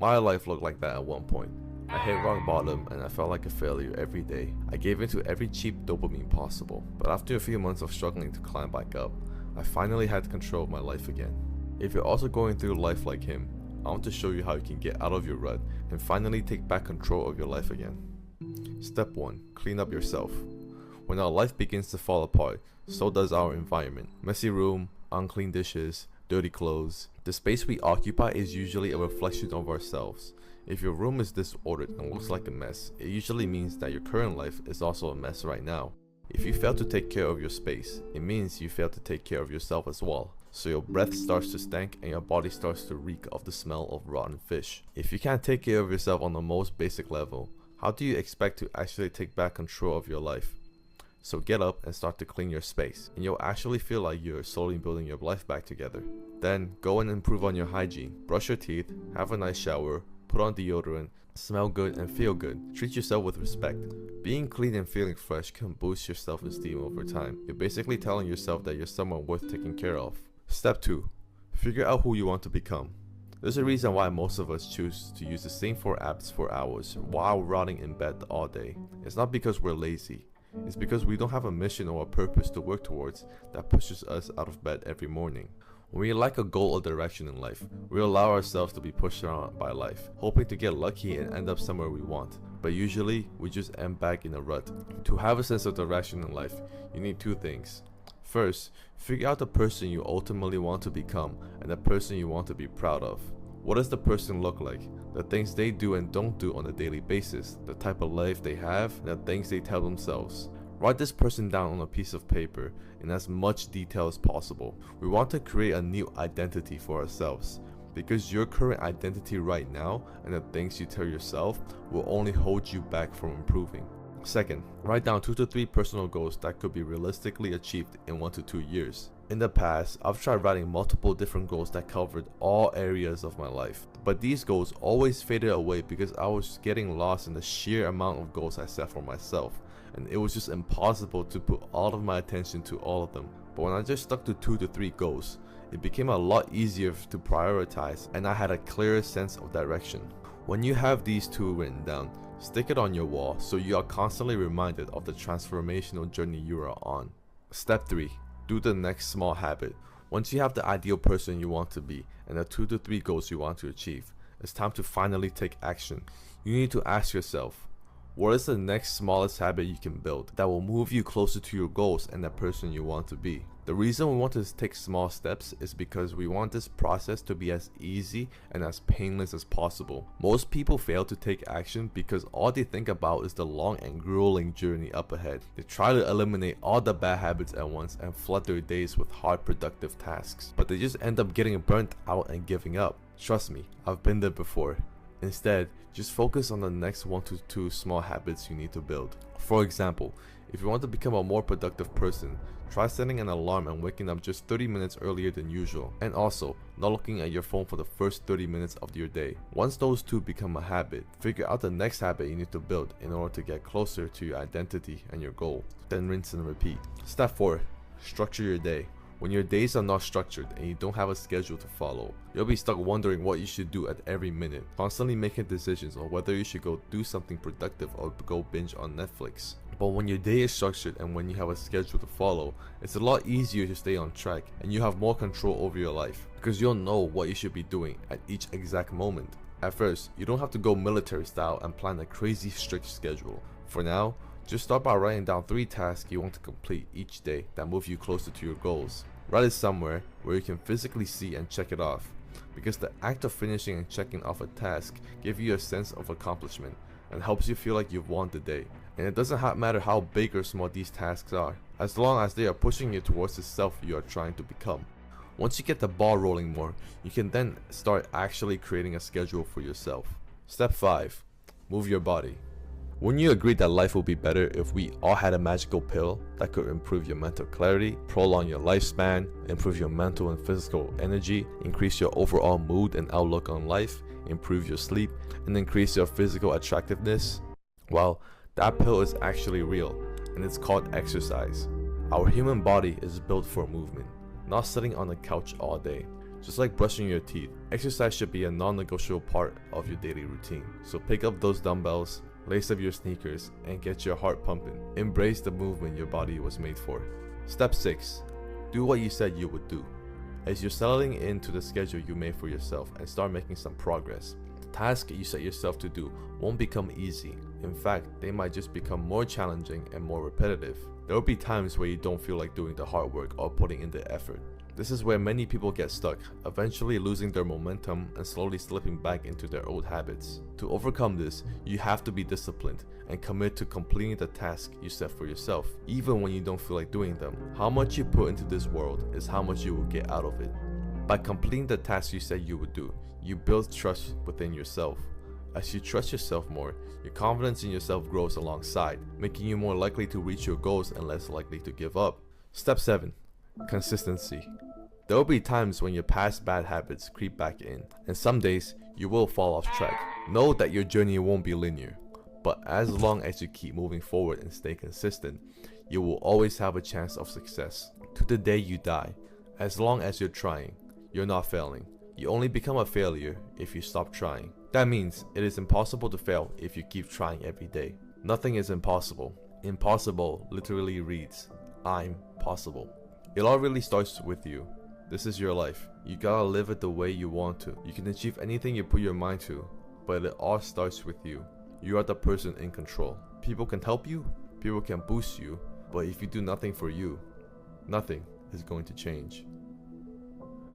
My life looked like that at one point. I hit rock bottom and I felt like a failure every day. I gave into every cheap dopamine possible, but after a few months of struggling to climb back up, I finally had control of my life again. If you're also going through life like him, I want to show you how you can get out of your rut and finally take back control of your life again. Step 1. Clean up yourself. When our life begins to fall apart, so does our environment. Messy room, unclean dishes, dirty clothes. The space we occupy is usually a reflection of ourselves. If your room is disordered and looks like a mess, it usually means that your current life is also a mess right now. If you fail to take care of your space, it means you fail to take care of yourself as well. So your breath starts to stink and your body starts to reek of the smell of rotten fish. If you can't take care of yourself on the most basic level, how do you expect to actually take back control of your life? So get up and start to clean your space, and you'll actually feel like you're slowly building your life back together. Then go and improve on your hygiene. Brush your teeth, have a nice shower, put on deodorant, smell good and feel good. Treat yourself with respect. Being clean and feeling fresh can boost your self-esteem over time. You're basically telling yourself that you're someone worth taking care of. Step 2. Figure out who you want to become. There's a reason why most of us choose to use the same 4 apps for hours while rotting in bed all day. It's not because we're lazy. It's because we don't have a mission or a purpose to work towards that pushes us out of bed every morning. When we lack a goal or direction in life, we allow ourselves to be pushed around by life, hoping to get lucky and end up somewhere we want. But usually, we just end back in a rut. To have a sense of direction in life, you need 2 things. First, figure out the person you ultimately want to become and the person you want to be proud of. What does the person look like? The things they do and don't do on a daily basis, the type of life they have, and the things they tell themselves. Write this person down on a piece of paper in as much detail as possible. We want to create a new identity for ourselves, because your current identity right now and the things you tell yourself will only hold you back from improving. Second, write down 2 to 3 personal goals that could be realistically achieved in 1 to 2 years. In the past, I've tried writing multiple different goals that covered all areas of my life, but these goals always faded away because I was getting lost in the sheer amount of goals I set for myself, and it was just impossible to put all of my attention to all of them. But when I just stuck to 2 to 3 goals, it became a lot easier to prioritize and I had a clearer sense of direction. When you have these 2 written down, stick it on your wall so you are constantly reminded of the transformational journey you are on. Step 3. Do the next small habit. Once you have the ideal person you want to be and the 2 to 3 goals you want to achieve, it's time to finally take action. You need to ask yourself, what is the next smallest habit you can build that will move you closer to your goals and the person you want to be? The reason we want to take small steps is because we want this process to be as easy and as painless as possible. Most people fail to take action because all they think about is the long and grueling journey up ahead. They try to eliminate all the bad habits at once and flood their days with hard productive tasks, but they just end up getting burnt out and giving up. Trust me, I've been there before. Instead, just focus on the next 1 to 2 small habits you need to build. For example, if you want to become a more productive person, try setting an alarm and waking up just 30 minutes earlier than usual, and also not looking at your phone for the first 30 minutes of your day. Once those 2 become a habit, figure out the next habit you need to build in order to get closer to your identity and your goal. Then rinse and repeat. Step 4. Structure your day. When your days are not structured and you don't have a schedule to follow, you'll be stuck wondering what you should do at every minute, constantly making decisions on whether you should go do something productive or go binge on Netflix. But when your day is structured and when you have a schedule to follow, it's a lot easier to stay on track and you have more control over your life because you'll know what you should be doing at each exact moment. At first, you don't have to go military style and plan a crazy strict schedule. For now, just start by writing down 3 tasks you want to complete each day that move you closer to your goals. Write it somewhere where you can physically see and check it off, because the act of finishing and checking off a task gives you a sense of accomplishment and helps you feel like you've won the day. And it doesn't matter how big or small these tasks are, as long as they are pushing you towards the self you are trying to become. Once you get the ball rolling more, you can then start actually creating a schedule for yourself. Step 5. Move your body. Wouldn't you agree that life would be better if we all had a magical pill that could improve your mental clarity, prolong your lifespan, improve your mental and physical energy, increase your overall mood and outlook on life, improve your sleep, and increase your physical attractiveness? Well, that pill is actually real, and it's called exercise. Our human body is built for movement, not sitting on the couch all day. Just like brushing your teeth, exercise should be a non-negotiable part of your daily routine. So pick up those dumbbells, lace up your sneakers, and get your heart pumping. Embrace the movement your body was made for. Step 6. Do what you said you would do. As you're settling into the schedule you made for yourself and start making some progress, the tasks you set yourself to do won't become easy. In fact, they might just become more challenging and more repetitive. There will be times where you don't feel like doing the hard work or putting in the effort. This is where many people get stuck, eventually losing their momentum and slowly slipping back into their old habits. To overcome this, you have to be disciplined and commit to completing the task you set for yourself, even when you don't feel like doing them. How much you put into this world is how much you will get out of it. By completing the task you said you would do, you build trust within yourself. As you trust yourself more, your confidence in yourself grows alongside, making you more likely to reach your goals and less likely to give up. Step 7. Consistency. There will be times when your past bad habits creep back in, and some days you will fall off track. Know that your journey won't be linear, but as long as you keep moving forward and stay consistent, you will always have a chance of success. To the day you die, as long as you're trying, you're not failing. You only become a failure if you stop trying. That means it is impossible to fail if you keep trying every day. Nothing is impossible. Impossible literally reads, I'm possible. It all really starts with you. This is your life. You gotta live it the way you want to. You can achieve anything you put your mind to, but it all starts with you. You are the person in control. People can help you, people can boost you, but if you do nothing for you, nothing is going to change.